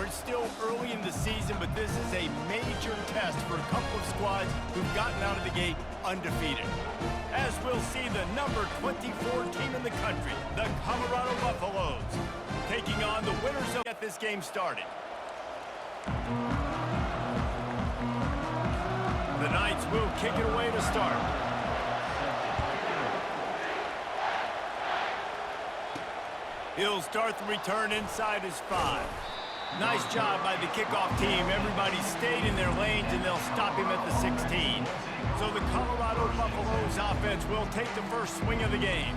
We're still early in the season, but this is a major test for a couple of squads who've gotten out of the gate undefeated. As we'll see the number 24 team in the country, the Colorado Buffaloes, taking on the winners of get this game started. The Knights will kick it away to start. He'll start the return inside his 5. Nice job by the kickoff team. Everybody stayed in their lanes, and they'll stop him at the 16. So the Colorado Buffaloes offense will take the first swing of the game.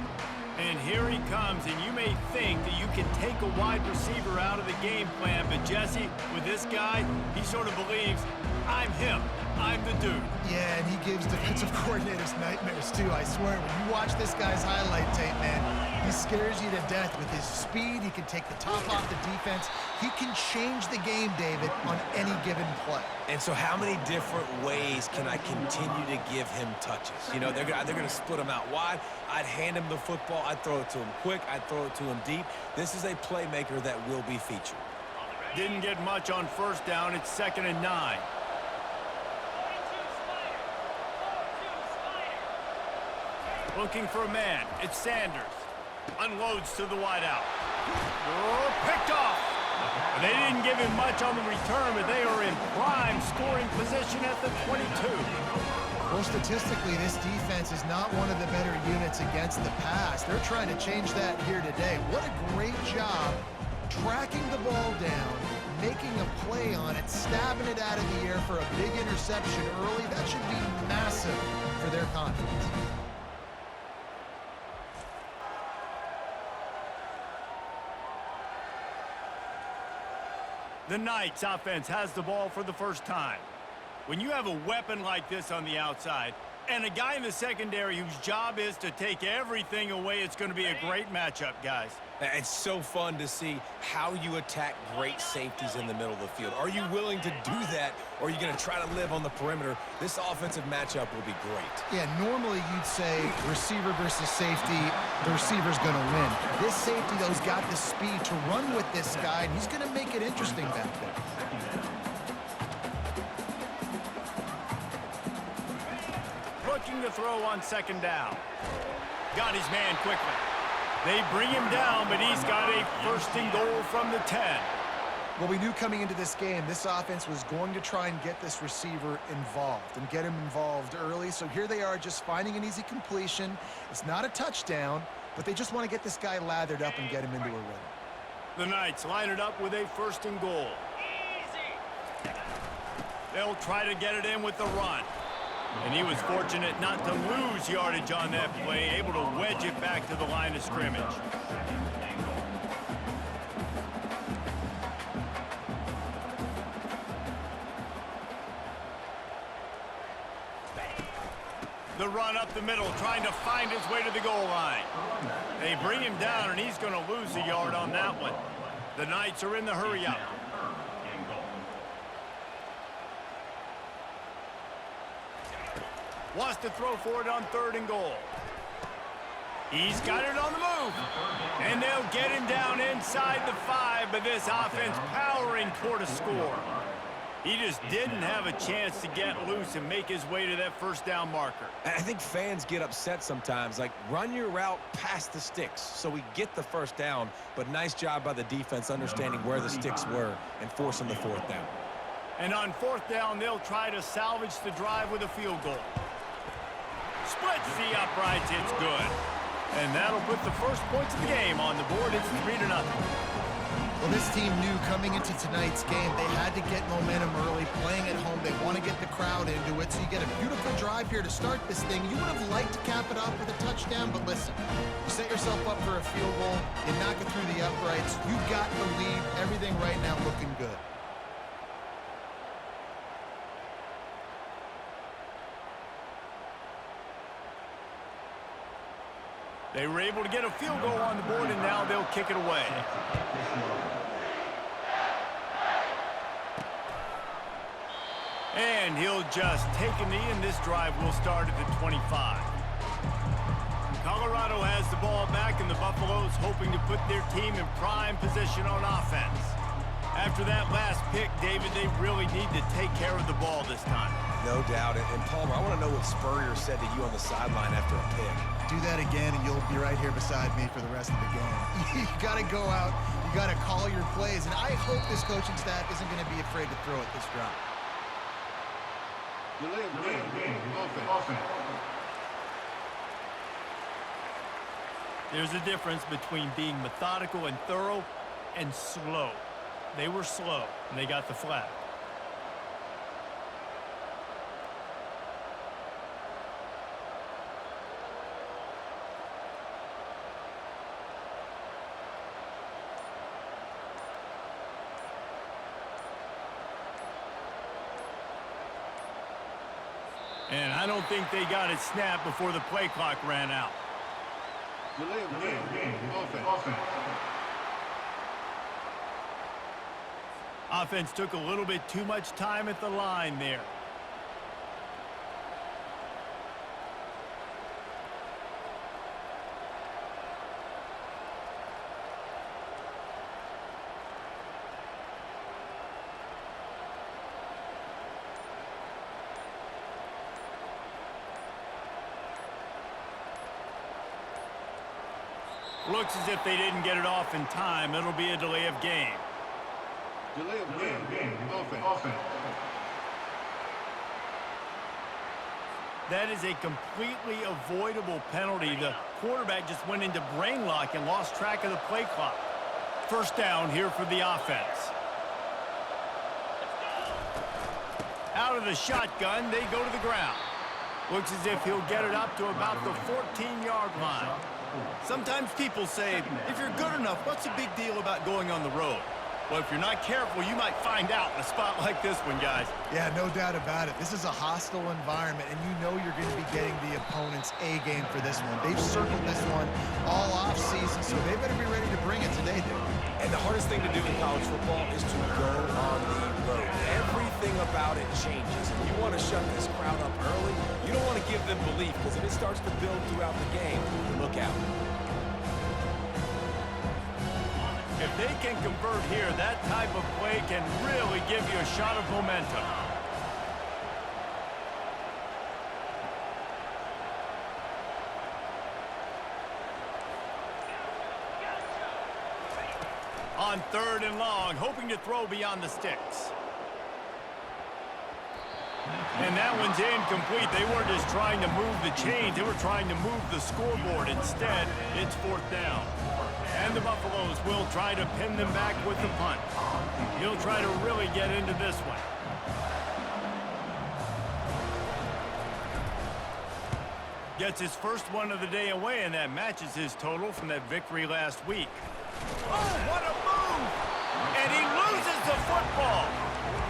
And here he comes, and you may think that you can take a wide receiver out of the game plan, but Jesse, with this guy, he sort of believes, I'm him. I'm the dude. Yeah, and he gives defensive coordinators nightmares, too. I swear, when you watch this guy's highlight tape, man, he scares you to death with his speed. He can take the top off the defense. He can change the game, David, on any given play. And so how many different ways can I continue to give him touches? You know, they're going to split him out wide. I'd hand him the football. I'd throw it to him quick. I'd throw it to him deep. This is a playmaker that will be featured. Didn't get much on first down. It's 2nd and 9. Looking for a man. It's Sanders. Unloads to the wideout. Oh, picked off. They didn't give him much on the return, but they are in prime scoring position at the 22. Well, statistically, this defense is not one of the better units against the pass. They're trying to change that here today. What a great job tracking the ball down, making a play on it, stabbing it out of the air for a big interception early. That should be massive for their confidence. The Knights offense has the ball for the first time. When you have a weapon like this on the outside and a guy in the secondary whose job is to take everything away, it's going to be a great matchup, guys. It's so fun to see how you attack great safeties in the middle of the field. Are you willing to do that, or are you going to try to live on the perimeter? This offensive matchup will be great. Yeah, normally you'd say receiver versus safety, the receiver's going to win. This safety, though, has got the speed to run with this guy, and he's going to make it interesting back there. Looking to throw on 2nd down. Got his man quickly. They bring him down, but he's got a 1st and goal from the 10. Well, we knew coming into this game, this offense was going to try and get this receiver involved and get him involved early. So here they are just finding an easy completion. It's not a touchdown, but they just want to get this guy lathered up and get him into a rhythm. The Knights line it up with a 1st and goal. They'll try to get it in with the run. And he was fortunate not to lose yardage on that play, able to wedge it back to the line of scrimmage. The run up the middle, trying to find his way to the goal line. They bring him down, and he's going to lose a yard on that one. The Knights are in the hurry-up. Wants to throw for it on 3rd and goal. He's got it on the move. And they'll get him down inside the 5, but this offense powering toward a score. He just didn't have a chance to get loose and make his way to that 1st down marker. I think fans get upset sometimes, like run your route past the sticks so we get the 1st down, but nice job by the defense understanding where the sticks were and forcing the 4th down. And on 4th down, they'll try to salvage the drive with a field goal. Splits the uprights, it's good. And that'll put the first points of the game on the board. It's 3-0. Well, this team knew coming into tonight's game they had to get momentum early, playing at home. They want to get the crowd into it, so you get a beautiful drive here to start this thing. You would have liked to cap it off with a touchdown, but listen, you set yourself up for a field goal, you knock it through the uprights, you got the lead, everything right now looking good. They were able to get a field goal on the board, and now they'll kick it away. And he'll just take a knee, and this drive will start at the 25. Colorado has the ball back, and the Buffaloes hoping to put their team in prime position on offense. After that last pick, David, they really need to take care of the ball this time. No doubt. And Palmer, I want to know what Spurrier said to you on the sideline after a pick. Do that again, and you'll be right here beside me for the rest of the game. You got to go out. You got to call your plays, and I hope this coaching staff isn't going to be afraid to throw at this drop. There's a difference between being methodical and thorough and slow. They were slow, and they got the flag. And I don't think they got it snapped before the play clock ran out. Offense took a little bit too much time at the line there. Looks as if they didn't get it off in time. It'll be a delay of game. Delay of game. Offense. That is a completely avoidable penalty. The quarterback just went into brain lock and lost track of the play clock. First down here for the offense. Out of the shotgun, they go to the ground. Looks as if he'll get it up to about the 14-yard line. Sometimes people say, if you're good enough, what's the big deal about going on the road? Well, if you're not careful, you might find out in a spot like this one, guys. Yeah, no doubt about it. This is a hostile environment, and you know you're going to be getting the opponent's A game for this one. They've circled this one all off season, so they better be ready to bring it today, dude. And the hardest thing to do in college football is to go on the road. Everything about it changes. If you want to shut this crowd up early, you don't want to give them belief, because if it starts to build throughout the game, look out. If they can convert here, that type of play can really give you a shot of momentum. On 3rd and long, hoping to throw beyond the sticks. And that one's incomplete. They weren't just trying to move the chains. They were trying to move the scoreboard. Instead, it's 4th down. And the Buffaloes will try to pin them back with the punt. He'll try to really get into this one. Gets his first one of the day away, and that matches his total from that victory last week. Oh, what a move! And he loses the football.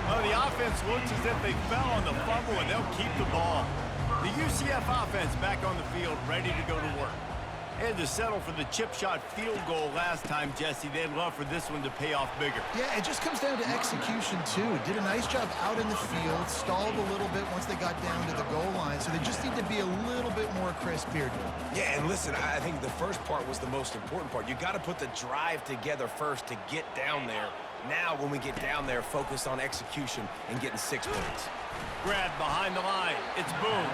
Well, the offense looks as if they fell on the fumble, and they'll keep the ball. The UCF offense back on the field, ready to go to work. They had to settle for the chip shot field goal last time, Jesse. They'd love for this one to pay off bigger. Yeah, it just comes down to execution, too. Did a nice job out in the field, stalled a little bit once they got down to the goal line, so they just need to be a little bit more crisp here. Yeah, and listen, I think the first part was the most important part. You got to put the drive together first to get down there. Now, when we get down there, focus on execution and getting 6 points. Grab behind the line. It's Boone.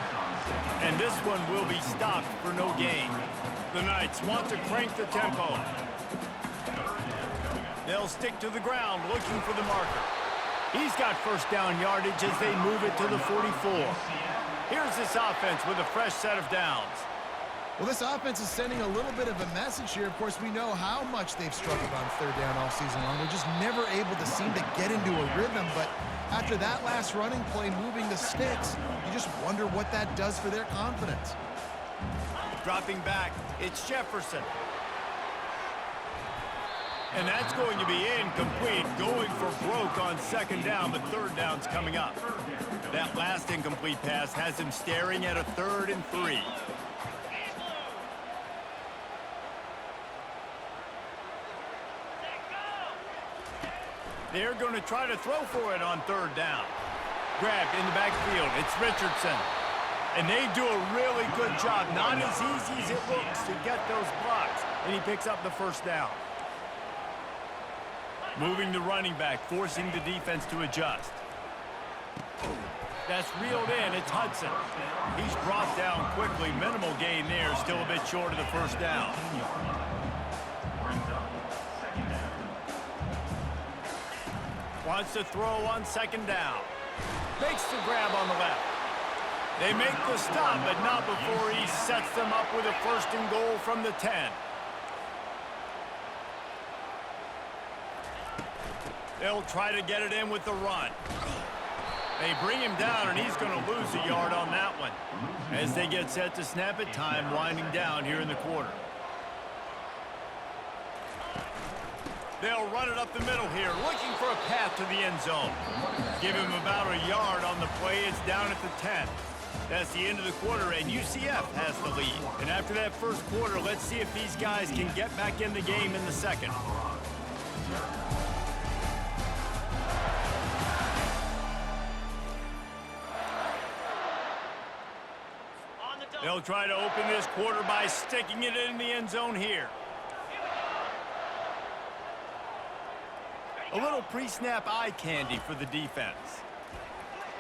And this one will be stopped for no gain. The Knights want to crank the tempo. They'll stick to the ground looking for the marker. He's got first down yardage as they move it to the 44. Here's this offense with a fresh set of downs. Well, this offense is sending a little bit of a message here. Of course, we know how much they've struggled on 3rd down all season long. They're just never able to seem to get into a rhythm. But after that last running play moving the sticks, you just wonder what that does for their confidence. Dropping back, it's Jefferson. And that's going to be incomplete, going for broke on 2nd down, but 3rd down's coming up. That last incomplete pass has him staring at a 3rd and 3. They're going to try to throw for it on 3rd down. Grabbed in the backfield, it's Richardson. And they do a really good job, not as easy as it looks, to get those blocks. And he picks up the first down. Moving the running back, forcing the defense to adjust. That's reeled in. It's Hudson. He's brought down quickly. Minimal gain there. Still a bit short of the first down. Wants to throw on second down. Makes the grab on the left. They make the stop, but not before he sets them up with a 1st and goal from the 10. They'll try to get it in with the run. They bring him down, and he's going to lose a yard on that one. As they get set to snap it, time winding down here in the quarter. They'll run it up the middle here, looking for a path to the end zone. Give him about a yard on the play. It's down at the 10. That's the end of the quarter, and UCF has the lead. And after that first quarter, let's see if these guys can get back in the game in the second. They'll try to open this quarter by sticking it in the end zone here. A little pre-snap eye candy for the defense.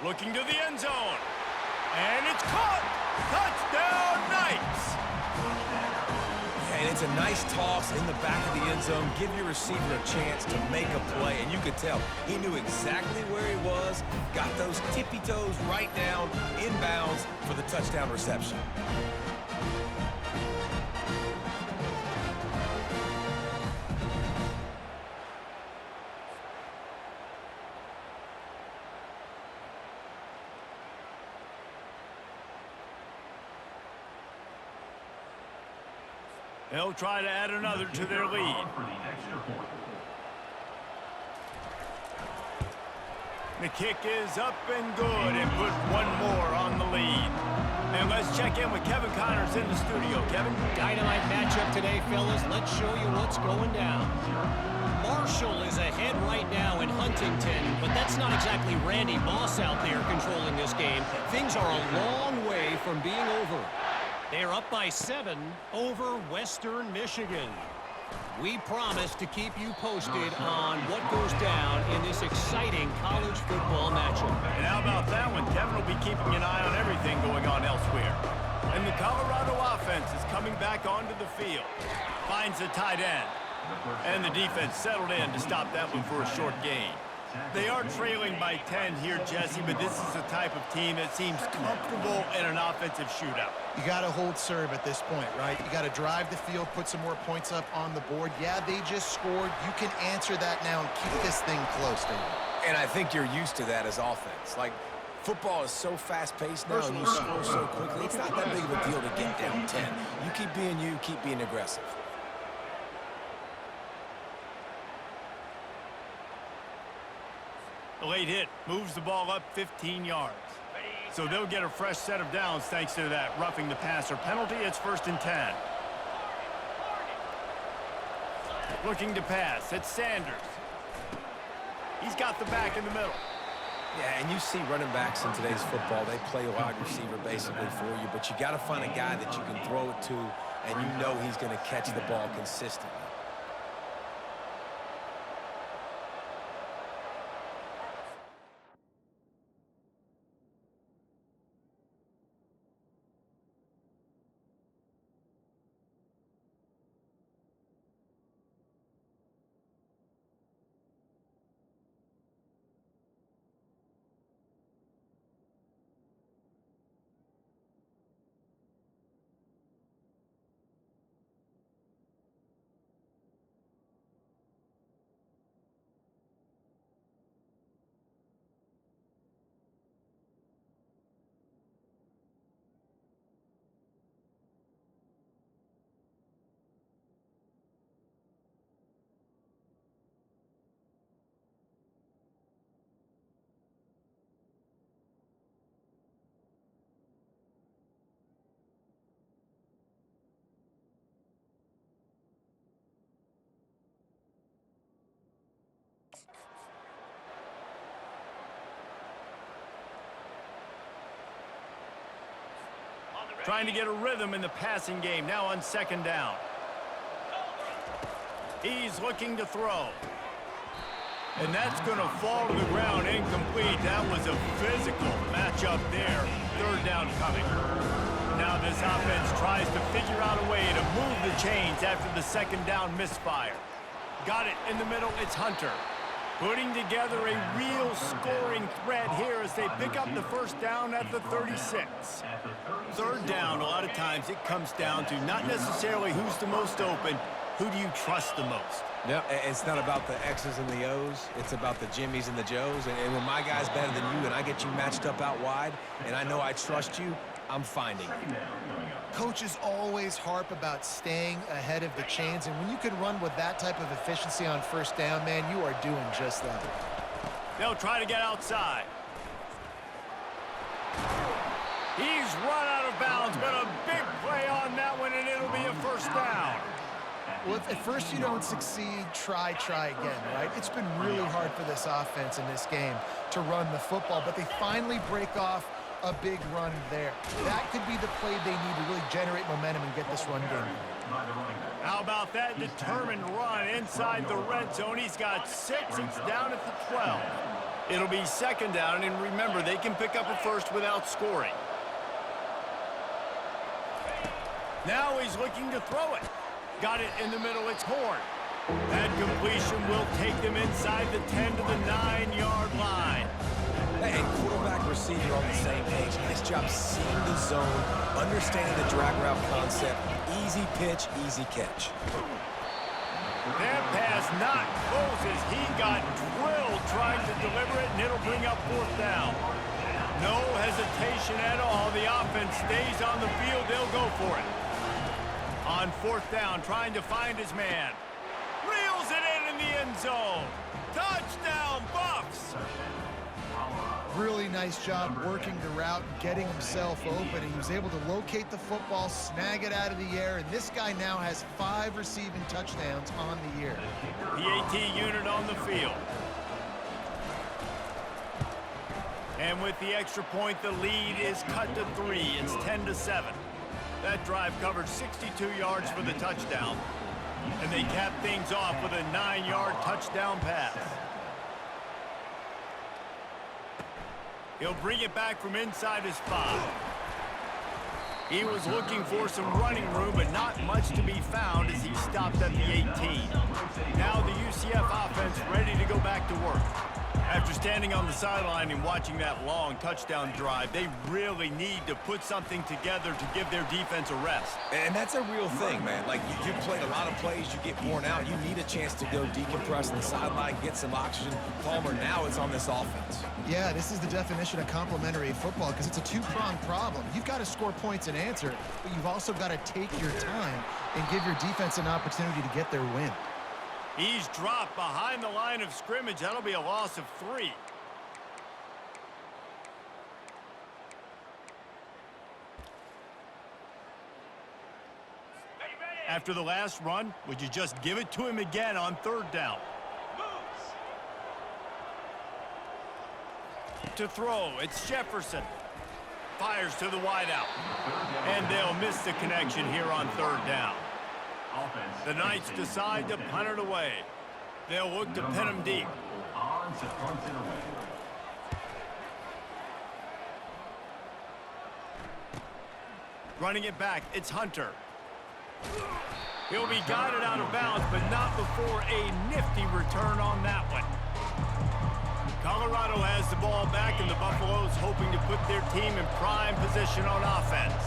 Looking to the end zone. And it's caught! Touchdown, Knights! And it's a nice toss in the back of the end zone. Give your receiver a chance to make a play. And you could tell he knew exactly where he was. Got those tippy toes right down, inbounds for the touchdown reception. They'll try to add another to their lead. The kick is up and good, and put one more on the lead. And let's check in with Kevin Connors in the studio. Kevin? Dynamite matchup today, fellas. Let's show you what's going down. Marshall is ahead right now in Huntington, but that's not exactly Randy Moss out there controlling this game. Things are a long way from being over. They're up by 7 over Western Michigan. We promise to keep you posted on what goes down in this exciting college football matchup. And how about that one? Kevin will be keeping an eye on everything going on elsewhere. And the Colorado offense is coming back onto the field. Finds a tight end. And the defense settled in to stop that one for a short gain. They are trailing by 10 here, Jesse, but this is the type of team that seems comfortable in an offensive shootout. You got to hold serve at this point, right? You got to drive the field, put some more points up on the board. Yeah, they just scored. You can answer that now and keep this thing close, David. And I think you're used to that as offense. Like, football is so fast-paced now and you score so quickly. It's not that big of a deal to get down 10. You keep being you, keep being aggressive. The late hit moves the ball up 15 yards. So they'll get a fresh set of downs thanks to that roughing the passer penalty. It's 1st and 10. Looking to pass. It's Sanders. He's got the back in the middle. Yeah, and you see running backs in today's football, they play wide receiver basically for you, but you got to find a guy that you can throw it to, and you know he's going to catch the ball consistently. Trying to get a rhythm in the passing game, now on 2nd down. He's looking to throw. And that's going to fall to the ground incomplete. That was a physical matchup there. Third down coming. Now this offense tries to figure out a way to move the chains after the second down misfire. Got it in the middle. It's Hunter. Putting together a real scoring threat here as they pick up the first down at the 36. Third down, a lot of times it comes down to not necessarily who's the most open, who do you trust the most? Yeah, it's not about the X's and the O's. It's about the Jimmies and the Joes. And when my guy's better than you and I get you matched up out wide and I know I trust you, I'm finding you. Coaches always harp about staying ahead of the chains, and when you can run with that type of efficiency on first down, man, you are doing just that. They'll try to get outside. He's run out of bounds, but a big play on that one, and it'll be a first down. Well, if at first you don't succeed, try again, right? It's been really hard for this offense in this game to run the football, but they finally break off a big run there. That could be the play they need to really generate momentum and get this run game. How about that determined run inside the red zone? He's got 6. He's down at the 12. It'll be second down, and remember, they can pick up a first without scoring. Now he's looking to throw it. Got it in the middle. It's Horn. That completion will take them inside the 10 to the 9-yard line. And quarterback receiver on the same page. Nice job seeing the zone, understanding the drag route concept. Easy pitch, easy catch. That pass not close as he got drilled trying to deliver it, and it'll bring up fourth down. No hesitation at all. The offense stays on the field. They'll go for it. On fourth down, trying to find his man. Reels it in the end zone. Touchdown, Buffs! Really nice job working the route and getting himself open. He was able to locate the football, snag it out of the air, and this guy now has 5 receiving touchdowns on the year. PAT unit on the field. And with the extra point, the lead is cut to 3. It's 10 to 7. That drive covered 62 yards for the touchdown. And they cap things off with a 9-yard touchdown pass. He'll bring it back from inside his 5. He was looking for some running room, but not much to be found as he stopped at the 18. Now the UCF offense ready to go back to work. After standing on the sideline and watching that long touchdown drive, they really need to put something together to give their defense a rest. And that's a real thing, man. Like, you played a lot of plays, you get worn out, you need a chance to go decompress on the sideline, get some oxygen. Palmer, now it's on this offense. Yeah, this is the definition of complementary football because it's a two-pronged problem. You've got to score points and answer, but you've also got to take your time and give your defense an opportunity to get their win. He's dropped behind the line of scrimmage. That'll be a loss of 3. After the last run, would you just give it to him again on third down? To throw, it's Jefferson. Fires to the wideout. And they'll miss the connection here on third down. The Knights decide to punt it away. They'll look to pin him deep. Running it back, it's Hunter. He'll be guided out of bounds, but not before a nifty return on that one. Colorado has the ball back, and the Buffaloes hoping to put their team in prime position on offense.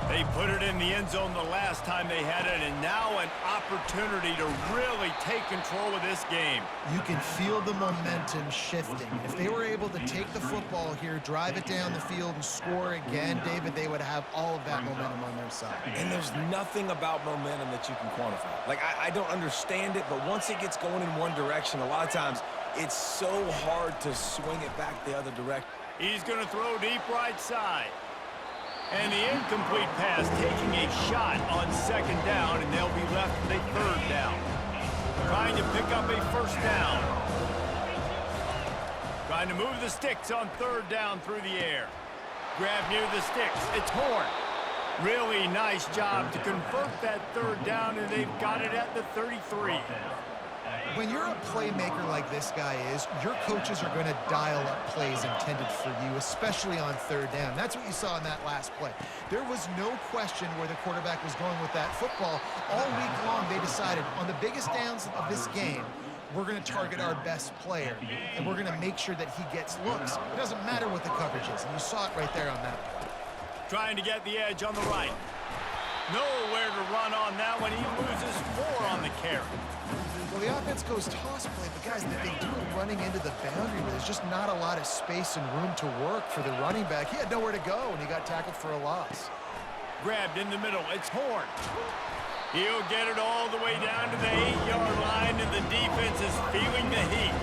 They put it in the end zone the last time they had it, and now an opportunity to really take control of this game. You can feel the momentum shifting. If they were able to take the football here, drive it down the field, and score again, David, they would have all of that momentum on their side. And there's nothing about momentum that you can quantify. Like, I don't understand it, but once it gets going in one direction, a lot of times it's so hard to swing it back the other direction. He's going to throw deep right side. And the incomplete pass taking a shot on second down, and they'll be left with a third down. Trying to pick up a first down. Trying to move the sticks on third down through the air. Grab near the sticks. It's Horn. Really nice job to convert that third down, and they've got it at the 33. When you're a playmaker like this guy is, your coaches are going to dial up plays intended for you, especially on third down. That's what you saw in that last play. There was no question where the quarterback was going with that football. All week long, they decided on the biggest downs of this game, we're going to target our best player, and we're going to make sure that he gets looks. It doesn't matter what the coverage is, and you saw it right there on that play. Trying to get the edge on the right. Nowhere to run on that one. He loses 4 on the carry. Well, the offense goes toss play, but guys, they do it running into the boundary where there's just not a lot of space and room to work for the running back. He had nowhere to go, and he got tackled for a loss. Grabbed in the middle. It's Horn. He'll get it all the way down to the 8-yard line, and the defense is feeling the heat.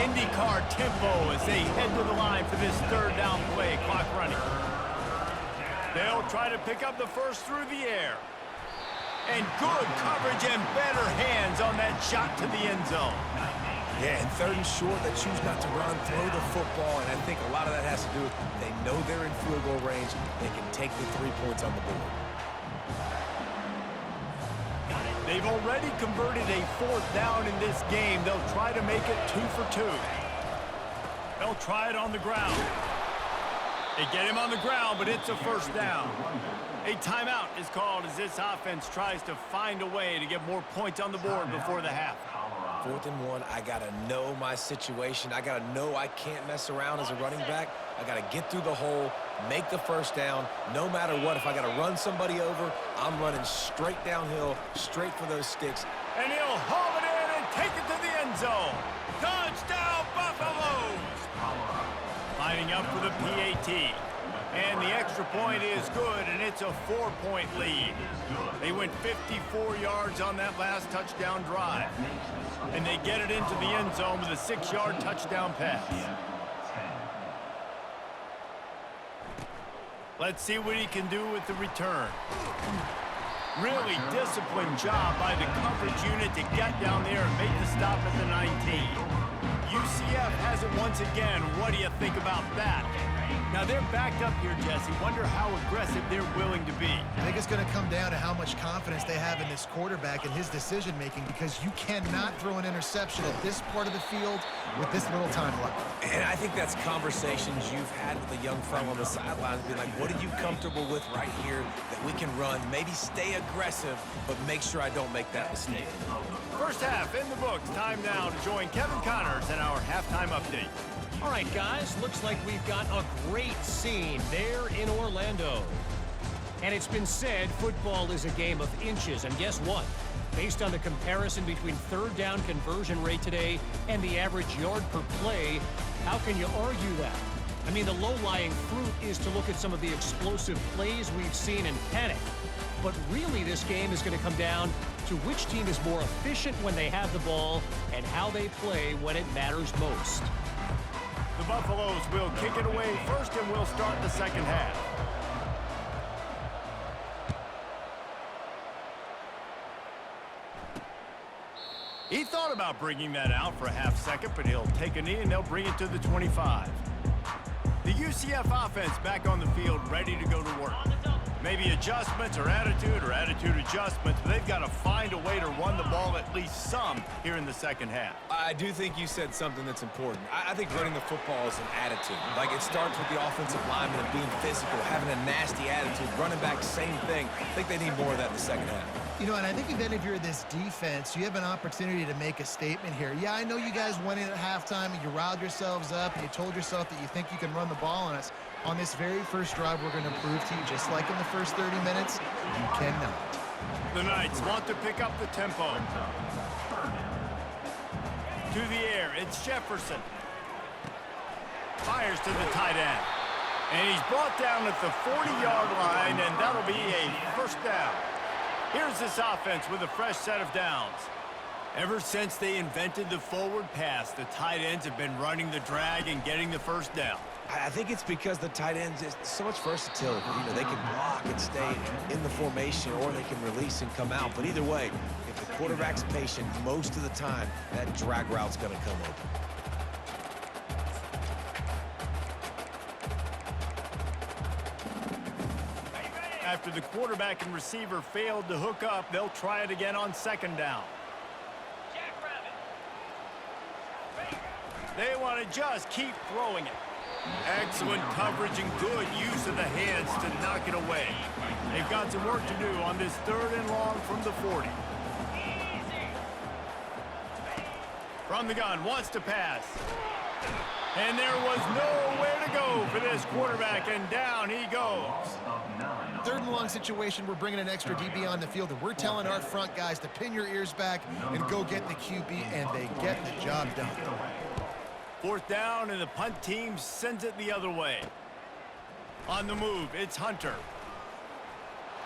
IndyCar tempo as they head to the line for this third down play. Clock running. They'll try to pick up the first through the air. And good coverage and better hands on that shot to the end zone. Yeah, and third and short, they choose not to run, throw the football, and I think a lot of that has to do with they know they're in field goal range. They can take the 3 points on the board. They've already converted a 4th down in this game. They'll try to make it 2 for 2. They'll try it on the ground. They get him on the ground, but it's a first down. A timeout is called as this offense tries to find a way to get more points on the board before the half. 4th and 1, I got to know my situation. I got to know I can't mess around as a running back. I got to get through the hole, make the first down. No matter what, if I got to run somebody over, I'm running straight downhill, straight for those sticks. And he'll haul it in and take it to the end zone. Touchdown, Buffaloes! Lining up for the PAT. And the extra point is good, and it's a 4-point lead. They went 54 yards on that last touchdown drive. And they get it into the end zone with a 6-yard touchdown pass. Let's see what he can do with the return. Really disciplined job by the coverage unit to get down there and make the stop at the 19. UCF has it once again. What do you think about that? Now they're backed up here, Jesse. Wonder how aggressive they're willing to be. I think it's going to come down to how much confidence they have in this quarterback and his decision-making, because you cannot throw an interception at this part of the field with this little time left. And I think that's conversations you've had with a young fellow on the sidelines. Be like, what are you comfortable with right here that we can run? Maybe stay aggressive, but make sure I don't make that mistake. First half in the books. Time now to join Kevin Connors in our halftime update. All right, guys, looks like we've got a great scene there in Orlando. And it's been said football is a game of inches, and guess what? Based on the comparison between third down conversion rate today and the average yard per play, how can you argue that? I mean, the low-lying fruit is to look at some of the explosive plays we've seen and panic. But really, this game is going to come down to which team is more efficient when they have the ball and how they play when it matters most. The Buffaloes will kick it away first, and we'll start the second half. He thought about bringing that out for a half second, but he'll take a knee, and they'll bring it to the 25. The UCF offense back on the field, ready to go to work. Maybe adjustments or attitude adjustments, but they've got to find a way to run the ball at least some here in the second half. I do think you said something that's important. I think running the football is an attitude. Like, it starts with the offensive lineman and being physical, having a nasty attitude. Running back, same thing. I think they need more of that in the second half. You know, and I think even if you're this defense, you have an opportunity to make a statement here. Yeah, I know you guys went in at halftime and you riled yourselves up and you told yourself that you think you can run the ball on us. On this very first drive, we're going to prove to you, just like in the first 30 minutes, you cannot. The Knights want to pick up the tempo. To the air, it's Jefferson. Fires to the tight end. And he's brought down at the 40-yard line, and that'll be a first down. Here's this offense with a fresh set of downs. Ever since they invented the forward pass, the tight ends have been running the drag and getting the first down. I think it's because the tight ends is so much versatility. You know, they can block and stay in the formation, or they can release and come out. But either way, if the quarterback's patient, most of the time, that drag route's going to come open. After the quarterback and receiver failed to hook up, they'll try it again on second down. They want to just keep throwing it. Excellent coverage and good use of the hands to knock it away. They've got some work to do on this 3rd and long from the 40. From the gun, wants to pass. And there was nowhere to go for this quarterback, and down he goes. 3rd and long situation, we're bringing an extra DB on the field, and we're telling our front guys to pin your ears back and go get the QB, and they get the job done. 4th down, and the punt team sends it the other way. On the move, it's Hunter.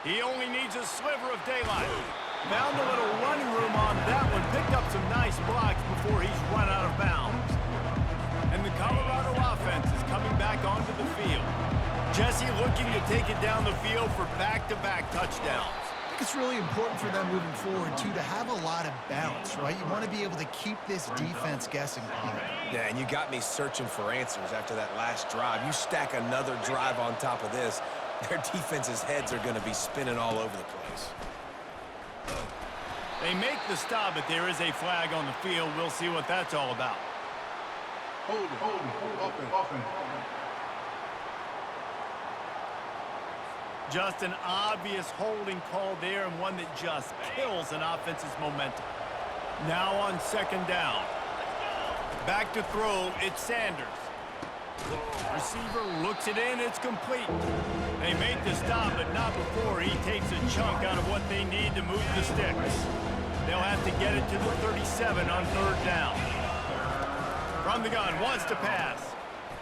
He only needs a sliver of daylight. Found a little running room on that one. Picked up some nice blocks before he's run out of bounds. And the Colorado offense is coming back onto the field. Jesse looking to take it down the field for back-to-back touchdowns. I think it's really important for them moving forward, too, to have a lot of balance, right? You want to be able to keep this defense guessing. Yeah, and you got me searching for answers after that last drive. You stack another drive on top of this, their defense's heads are going to be spinning all over the place. They make the stop, but there is a flag on the field. We'll see what that's all about. Hold, offense. Just an obvious holding call there, and one that just kills an offense's momentum. Now on 2nd down. Back to throw, it's Sanders. Receiver looks it in, it's complete. They make the stop, but not before he takes a chunk out of what they need to move the sticks. They'll have to get it to the 37 on 3rd down. From the gun, wants to pass.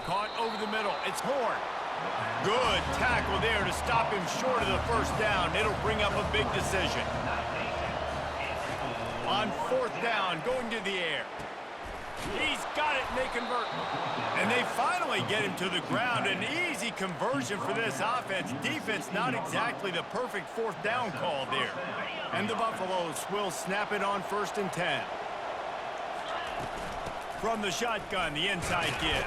Caught over the middle, it's Horn. Good tackle there to stop him short of the 1st down. It'll bring up a big decision. On 4th down, going to the air. He's got it, and they convert. And they finally get him to the ground. An easy conversion for this offense. Defense, not exactly the perfect 4th down call there. And the Buffaloes will snap it on 1st and 10. From the shotgun, the inside give.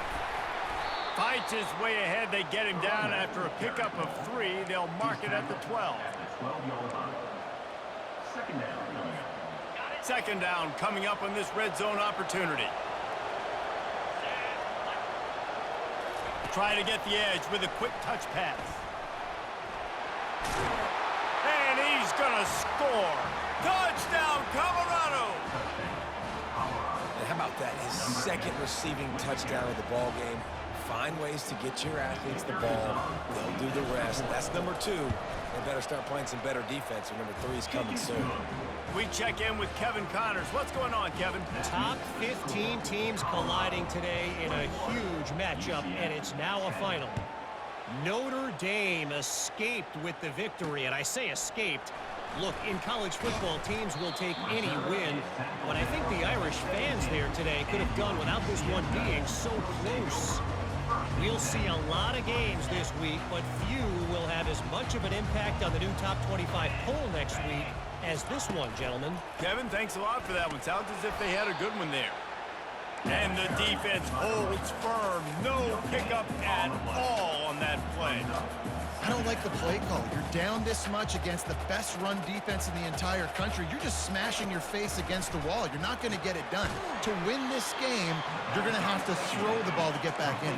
Fights his way ahead. They get him down after a pickup of 3. They'll mark it at the 12. 2nd down coming up on this red zone opportunity. Try to get the edge with a quick touch pass. And he's going to score. Touchdown, Colorado! And how about that? His 2nd receiving touchdown of the ball game. Find ways to get your athletes the ball. They'll do the rest. That's number 2. They better start playing some better defense, or number 3 is coming soon. We check in with Kevin Connors. What's going on, Kevin? Top 15 teams colliding today in a huge matchup, and it's now a final. Notre Dame escaped with the victory, and I say escaped. Look, in college football, teams will take any win, but I think the Irish fans there today could have done without this one being so close. We'll see a lot of games this week, but few will have as much of an impact on the new top 25 poll next week as this one, gentlemen. Kevin, thanks a lot for that one. Sounds as if they had a good one there. And the defense holds firm. No pickup at all on that play. I don't like the play call. You're down this much against the best run defense in the entire country. You're just smashing your face against the wall. You're not going to get it done. To win this game, you're going to have to throw the ball to get back in.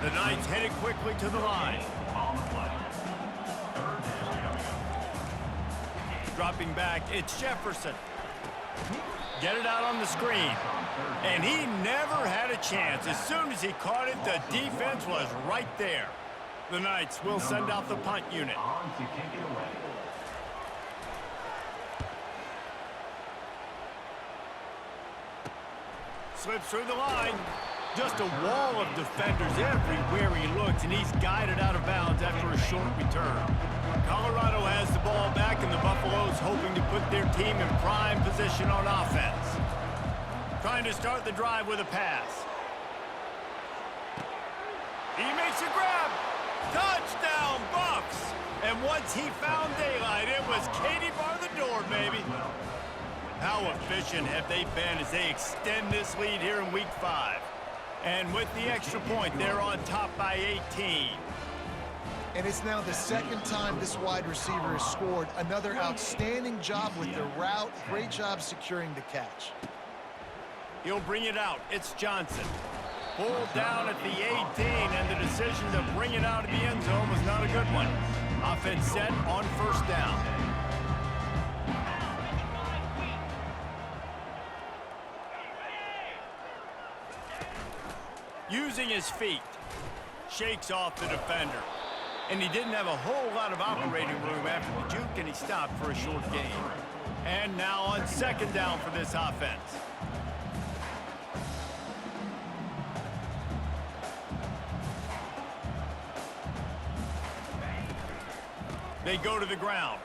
The Knights headed quickly to the line. Dropping back, it's Jefferson. Get it out on the screen. And he never had a chance. As soon as he caught it, the defense was right there. The Knights will send out the punt unit. Slips through the line. Just a wall of defenders everywhere he looks, and he's guided out of bounds after a short return. Colorado has the ball back, and the Buffaloes hoping to put their team in prime position on offense. Trying to start the drive with a pass. He makes a grab. Touchdown, Buffs! And once he found daylight, it was Katie bar the door, baby. How efficient have they been as they extend this lead here in Week 5? And with the extra point, they're on top by 18. And it's now the 2nd time this wide receiver has scored. Another outstanding job with the route. Great job securing the catch. He'll bring it out. It's Johnson. Pulled down at the 18, and the decision to bring it out of the end zone was not a good one. Offense set on first down. Using his feet. Shakes off the defender. And he didn't have a whole lot of operating room after the juke, and he stopped for a short gain. And now on second down for this offense. They go to the ground.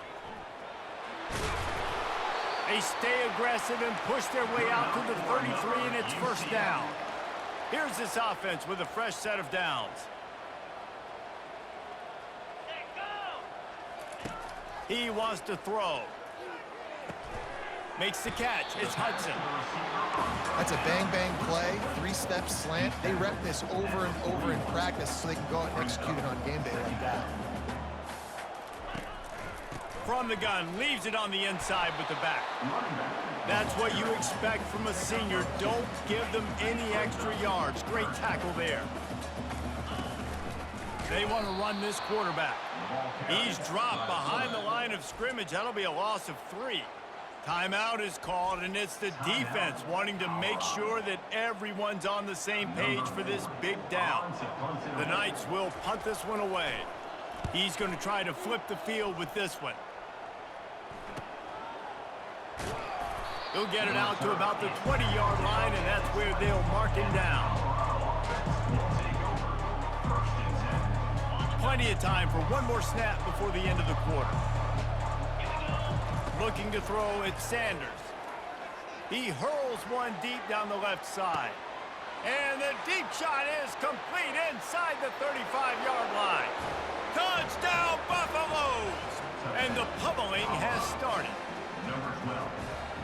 They stay aggressive and push their way out to the 33, and it's first down. Here's this offense with a fresh set of downs. He wants to throw. Makes the catch. It's Hudson. That's a bang-bang play, three-step slant. They rep this over and over in practice so they can go out and execute it on game day like that. From the gun, leaves it on the inside with the back. That's what you expect from a senior. Don't give them any extra yards. Great tackle there. They want to run this quarterback. He's dropped behind the line of scrimmage. That'll be a loss of 3. Timeout is called, and it's the defense wanting to make sure that everyone's on the same page for this big down. The Knights will punt this one away. He's going to try to flip the field with this one. He'll get it out to about the 20-yard line, and that's where they'll mark him down. Plenty of time for one more snap before the end of the quarter. Looking to throw, it's Sanders. He hurls one deep down the left side. And the deep shot is complete inside the 35-yard line. Touchdown, Buffaloes! And the pummeling has started.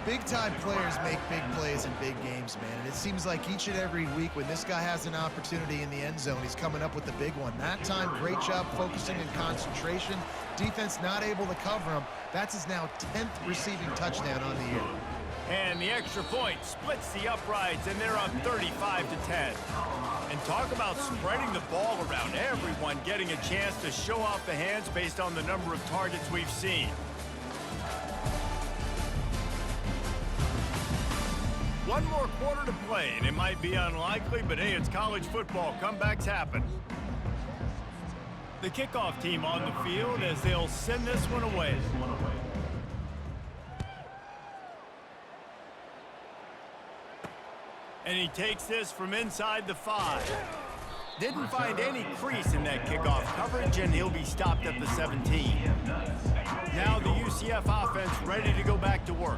Big-time players make big plays in big games, man. And it seems like each and every week when this guy has an opportunity in the end zone, he's coming up with the big one. That time, great job focusing and concentration. Defense not able to cover him. That's his now 10th receiving touchdown on the year. And the extra point splits the uprights, and they're up 35-10. And talk about spreading the ball around. Everyone getting a chance to show off the hands based on the number of targets we've seen. One more quarter to play, and it might be unlikely, but hey, it's college football. Comebacks happen. The kickoff team on the field as they'll send this one away. And he takes this from inside the 5. Didn't find any crease in that kickoff coverage, and he'll be stopped at the 17. Now the UCF offense ready to go back to work.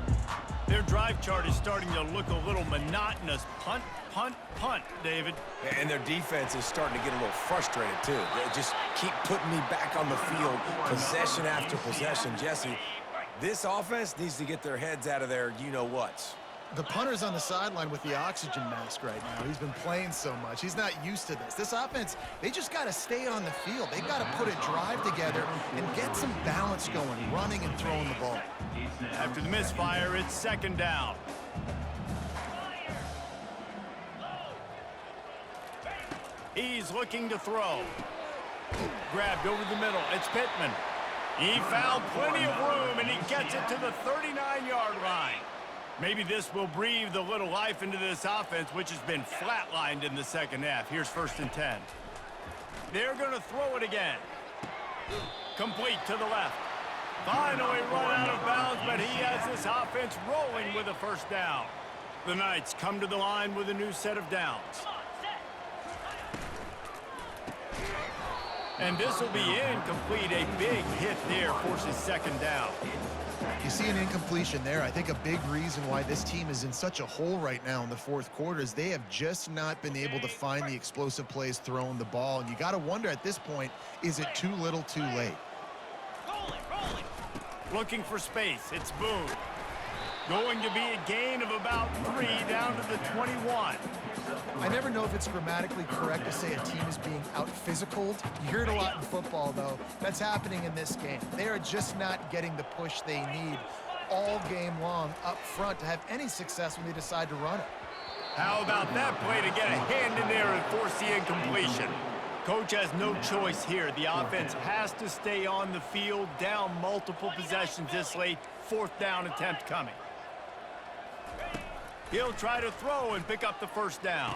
Their drive chart is starting to look a little monotonous. Punt, punt, punt, David. And their defense is starting to get a little frustrated, too. They just keep putting me back on the field, possession after possession. Jesse, this offense needs to get their heads out of their you-know-whats. The punter's on the sideline with the oxygen mask right now. He's been playing so much. He's not used to this. This offense, they just got to stay on the field. They got to put a drive together and get some balance going, running and throwing the ball. After the misfire, it's second down. He's looking to throw. Grabbed over the middle. It's Pittman. He found plenty of room, and he gets it to the 39-yard line. Maybe this will breathe a little life into this offense, which has been flatlined in the second half. Here's 1st and 10. They're going to throw it again. Complete to the left. Finally run out of bounds, but he has this offense rolling with a first down. The Knights come to the line with a new set of downs. And this will be incomplete. A big hit there forces second down. You see an incompletion there. I think a big reason why this team is in such a hole right now in the fourth quarter is they have just not been able to find the explosive plays throwing the ball. And you got to wonder at this point, is it too little too late? Looking for space. It's Boone. Going to be a gain of about 3 down to the 21. I never know if it's grammatically correct to say a team is being out-physicaled. You hear it a lot in football, though. That's happening in this game. They are just not getting the push they need all game long up front to have any success when they decide to run it. How about that play to get a hand in there and force the incompletion? Coach has no choice here. The offense has to stay on the field, down multiple possessions this late. Fourth down attempt coming. He'll try to throw and pick up the first down.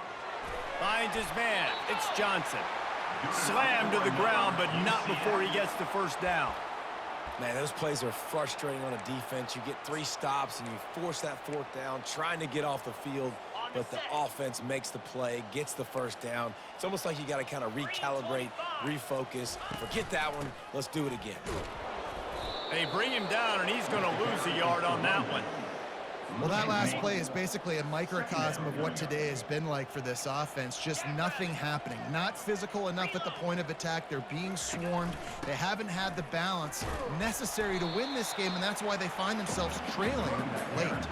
Finds his man. It's Johnson. Slammed to the ground, but not before he gets the first down. Man, those plays are frustrating on a defense. You get 3 stops and you force that fourth down, trying to get off the field, but the offense makes the play, gets the first down. It's almost like you got to kind of recalibrate, refocus. Forget that one. Let's do it again. They bring him down, and he's going to lose a yard on that one. Well, that last play is basically a microcosm of what today has been like for this offense. Just nothing happening. Not physical enough at the point of attack. They're being swarmed. They haven't had the balance necessary to win this game, and that's why they find themselves trailing late.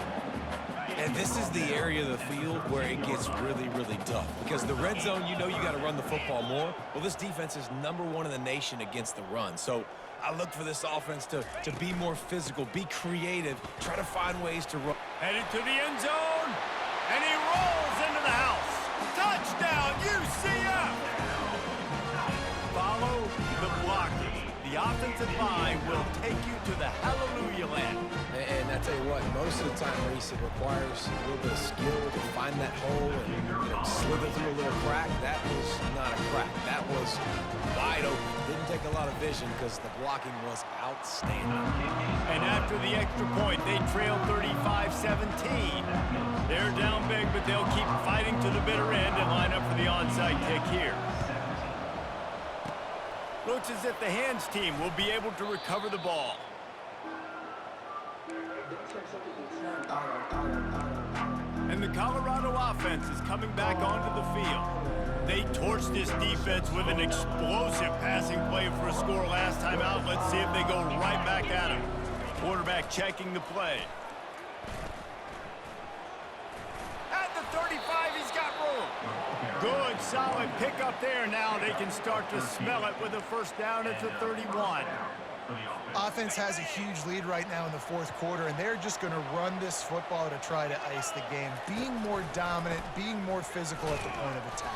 And this is the area of the field where it gets really, really tough. Because the red zone, you know you got to run the football more. Well, this defense is #1 in the nation against the run. So I look for this offense to be more physical, be creative, try to find ways to run. Headed to the end zone, and he rolls into the house. Touchdown, UCF! Follow the blockers. The offensive line will take you to the hallelujah land. And I tell you what, most of the time, Reese, it requires a little bit of skill to find that hole and slither through a little crack. That was not a crack. That was wide open. Didn't take a lot of vision because the blocking was outstanding. And after the extra point, they trail 35-17. They're down big, but they'll keep fighting to the bitter end and line up for the onside kick here. Looks as if the hands team will be able to recover the ball. And the Colorado offense is coming back onto the field. They torched this defense with an explosive passing play for a score last time out. Let's see if they go right back at him. Quarterback checking the play. At the 35, he's got room. Good, solid pickup there. Now they can start to smell it with a first down at the 31. Offense has a huge lead right now in the fourth quarter, and they're just going to run this football to try to ice the game. Being more dominant, being more physical at the point of attack.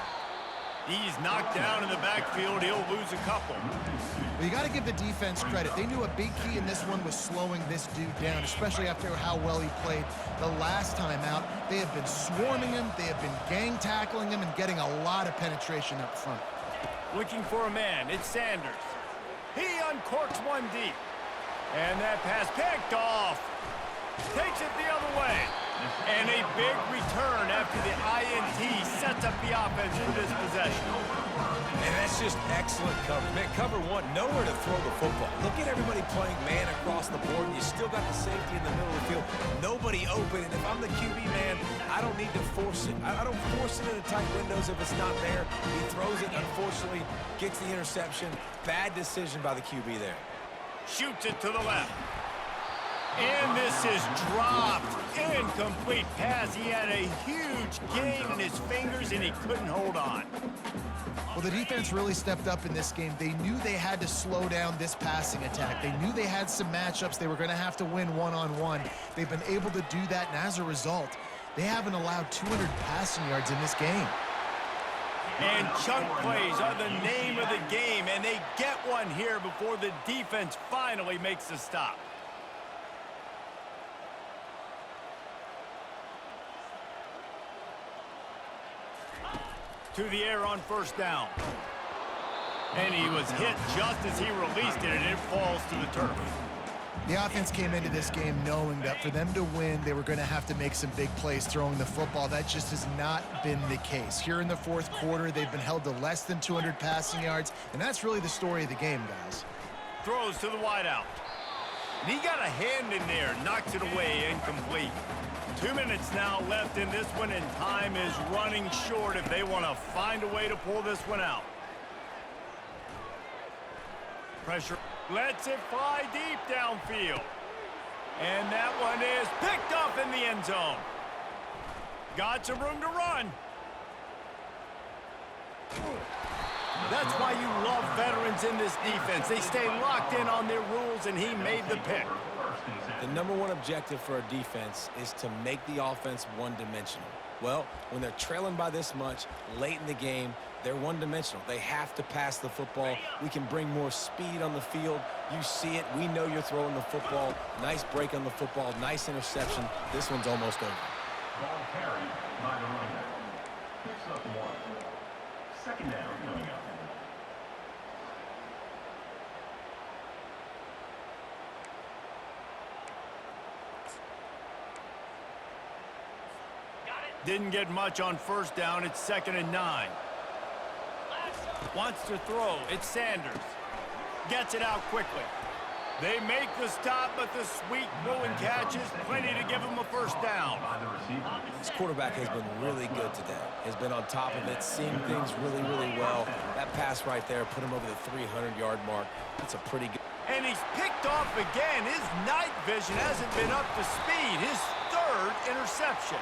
He's knocked down in the backfield. He'll lose a couple. Well, you got to give the defense credit. They knew a big key in this one was slowing this dude down, especially after how well he played the last time out. They have been swarming him. They have been gang tackling him and getting a lot of penetration up front. Looking for a man. It's Sanders. He uncorks one deep. And that pass picked off. Takes it the other way. And a big return after the INT sets up the offense for this possession. And that's just excellent cover. Man, cover one, nowhere to throw the football. Look at everybody playing man across the board. You still got the safety in the middle of the field. Nobody open. And if I'm the QB, man, I don't need to force it. I don't force it into tight windows if it's not there. He throws it, unfortunately, gets the interception. Bad decision by the QB there. Shoots it to the left. And this is dropped. Incomplete pass. He had a huge gain in his fingers, and he couldn't hold on. Well, the defense really stepped up in this game. They knew they had to slow down this passing attack. They knew they had some matchups they were going to have to win one-on-one. They've been able to do that, and as a result, they haven't allowed 200 passing yards in this game. And chunk plays are the name of the game, and they get one here before the defense finally makes the stop. To the air on first down. And he was hit just as he released it, and it falls to the turf. The offense came into this game knowing that for them to win, they were going to have to make some big plays throwing the football. That just has not been the case. Here in the fourth quarter, they've been held to less than 200 passing yards, and that's really the story of the game, guys. Throws to the wideout. And he got a hand in there, knocks it away, incomplete. 2 minutes now left in this one, and time is running short if they want to find a way to pull this one out. Pressure lets it fly deep downfield. And that one is picked up in the end zone. Got some room to run. That's why you love veterans in this defense. They stay locked in on their rules, and he made the pick. The #1 objective for a defense is to make the offense one-dimensional. Well, when they're trailing by this much late in the game, they're one-dimensional. They have to pass the football. We can bring more speed on the field. You see it. We know you're throwing the football. Nice break on the football. Nice interception. This one's almost over. Ball carried by the running back. Picks up 1. Second down coming up. Didn't get much on first down. It's 2nd and 9. Wants to throw. It's Sanders. Gets it out quickly. They make the stop, but the sweet throw and catch is plenty to give them a first down. This quarterback has been really good today. Has been on top of it, seeing things really, really well. That pass right there put him over the 300-yard mark. That's a pretty good. And he's picked off again. His night vision hasn't been up to speed. His 3rd interception.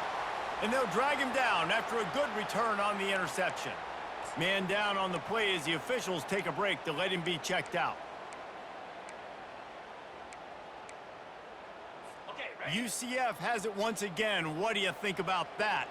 And they'll drag him down after a good return on the interception. Man down on the play as the officials take a break to let him be checked out. UCF has it once again. What do you think about that?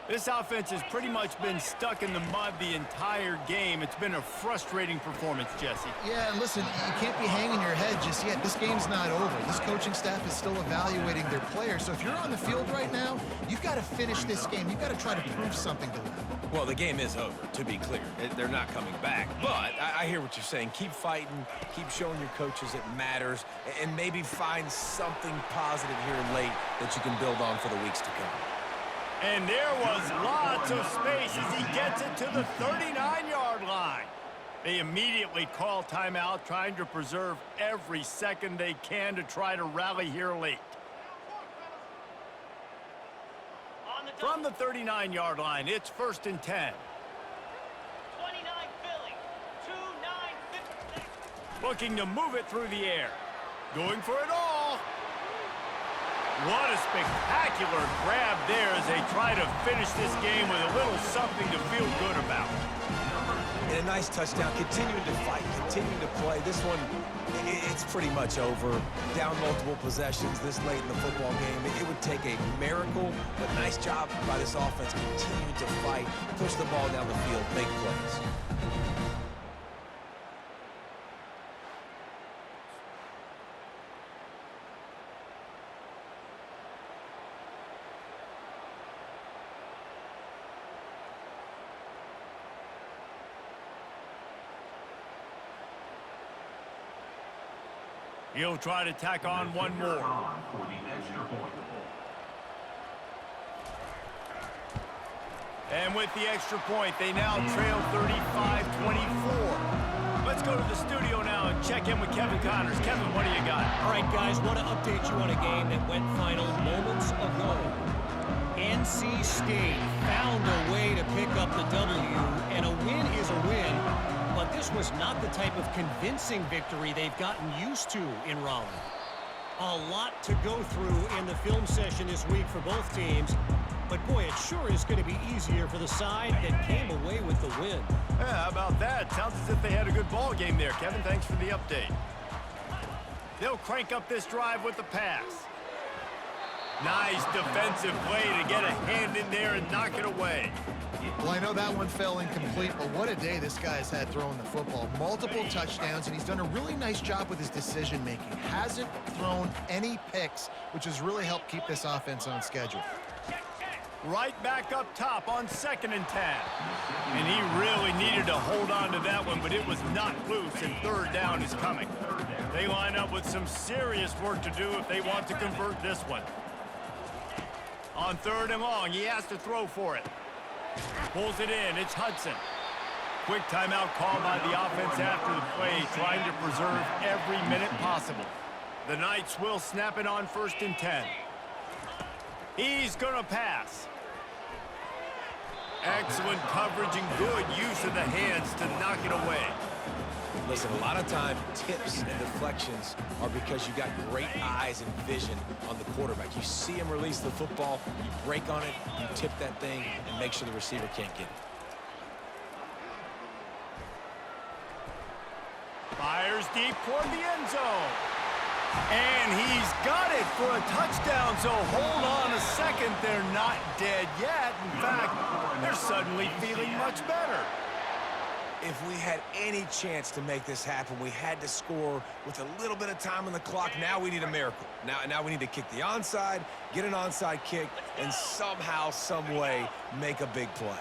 This offense has pretty much been stuck in the mud the entire game. It's been a frustrating performance, Jesse. Yeah, and listen, you can't be hanging your head just yet. This game's not over. This coaching staff is still evaluating their players. So if you're on the field right now, you've got to finish this game. You've got to try to prove something to them. Well, the game is over, to be clear. They're not coming back. But I hear what you're saying. Keep fighting. Keep showing your coaches it matters. And maybe find something positive here late that you can build on for the weeks to come. And there was lots of space as he gets it to the 39-yard line. They immediately call timeout, trying to preserve every second they can to try to rally here late. From the 39-yard line, it's 1st and 10. 29 Philly, 2-9. Looking to move it through the air. Going for it all. What a spectacular grab there as they try to finish this game with a little something to feel good about. And a nice touchdown, continuing to fight, continuing to play. This one, it's pretty much over. Down multiple possessions this late in the football game. It would take a miracle, but nice job by this offense continuing to fight, push the ball down the field, make plays. He'll try to tack on one more. For the extra point. And with the extra point, they now trail 35-24. Let's go to the studio now and check in with Kevin Connors. Kevin, what do you got? All right, guys, want to update you on a game that went final moments ago. NC State found a way to pick up the W, and a win is a win. But this was not the type of convincing victory they've gotten used to in Raleigh. A lot to go through in the film session this week for both teams. But, boy, it sure is going to be easier for the side that came away with the win. Yeah, how about that? Sounds as if they had a good ball game there, Kevin. Thanks for the update. They'll crank up this drive with the pass. Nice defensive play to get a hand in there and knock it away. Well, I know that one fell incomplete, but what a day this guy's had throwing the football. Multiple touchdowns, and he's done a really nice job with his decision-making. Hasn't thrown any picks, which has really helped keep this offense on schedule. Right back up top on 2nd and 10. And he really needed to hold on to that one, but it was not loose, and 3rd down is coming. They line up with some serious work to do if they want to convert this one. On 3rd and long, he has to throw for it. Pulls it in. It's Hudson. Quick timeout call by the offense after the play, trying to preserve every minute possible. The Knights will snap it on 1st and 10. He's going to pass. Excellent coverage and good use of the hands to knock it away. Listen, a lot of time, tips and deflections are because you got great eyes and vision on the quarterback. You see him release the football, you break on it, you tip that thing, and make sure the receiver can't get it. Fires deep toward the end zone. And he's got it for a touchdown, so hold on a second. They're not dead yet. In fact, they're suddenly feeling much better. If we had any chance to make this happen, we had to score with a little bit of time on the clock. Now we need a miracle. Now we need to kick the onside, get an onside kick, and somehow, some way, make a big play.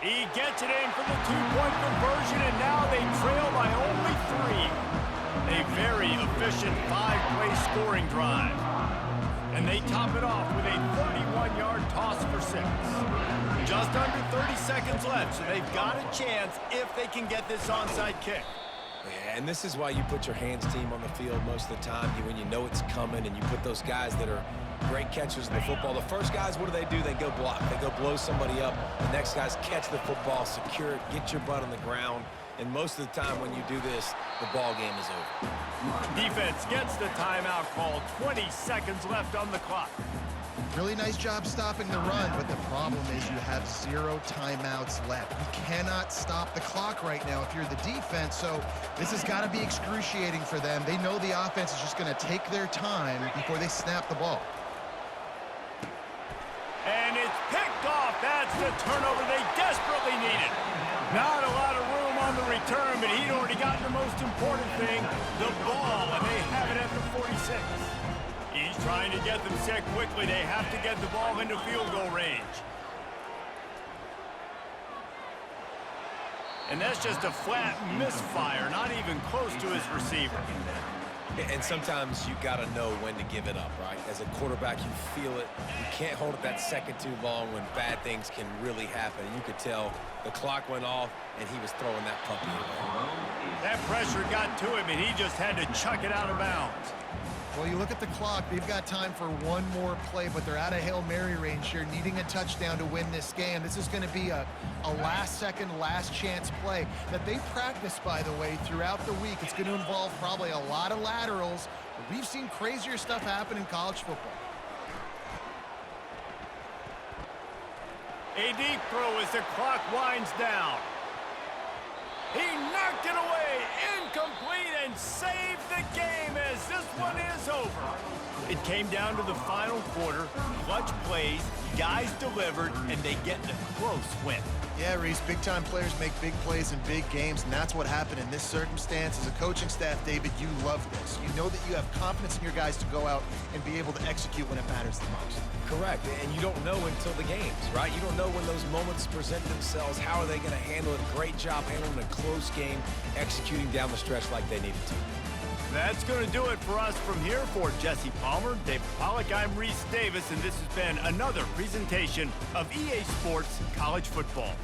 He gets it in for the two-point conversion, and now they trail by only 3. A very efficient 5-play scoring drive. And they top it off with a 31-yard toss for 6. Just under 30 seconds left, so they've got a chance if they can get this onside kick. Yeah, and this is why you put your hands team on the field most of the time, when you know it's coming, and you put those guys that are great catchers of the football. The first guys, what do? They go block. They go blow somebody up. The next guys catch the football, secure it, get your butt on the ground. And most of the time when you do this, the ball game is over. Defense gets the timeout call. 20 seconds left on the clock. Really nice job stopping the run, but the problem is you have 0 timeouts left. You cannot stop the clock right now if you're the defense, so this has got to be excruciating for them. They know the offense is just going to take their time before they snap the ball. And it's picked off. That's the turnover they desperately needed. Not a lot of room on the return, but he'd already gotten the most important thing, the ball, and they have it at the 46. He's trying to get them set quickly. They have to get the ball into field goal range. And that's just a flat misfire, not even close to his receiver. And sometimes you got to know when to give it up, right? As a quarterback, you feel it. You can't hold it that second too long when bad things can really happen. And you could tell the clock went off, and he was throwing that puppy away. That pressure got to him, and he just had to chuck it out of bounds. Well, you look at the clock, they've got time for one more play, but they're out of Hail Mary range here, needing a touchdown to win this game. This is going to be a last-second, last-chance play that they practice, by the way, throughout the week. It's going to involve probably a lot of laterals, but we've seen crazier stuff happen in college football. A deep throw as the clock winds down. He knocked it away, incomplete, and saved the game as this one is over. It came down to the final quarter, clutch plays, guys delivered, and they get a close win. Yeah, Reese, big-time players make big plays in big games, and that's what happened in this circumstance. As a coaching staff, David, you love this. You know that you have confidence in your guys to go out and be able to execute when it matters the most. Correct, and you don't know until the games, right? You don't know when those moments present themselves. How are they going to handle it? Great job handling a close game, executing down the stretch like they needed to. That's going to do it for us from here. For Jesse Palmer, David Pollack, I'm Reese Davis, and this has been another presentation of EA Sports College Football.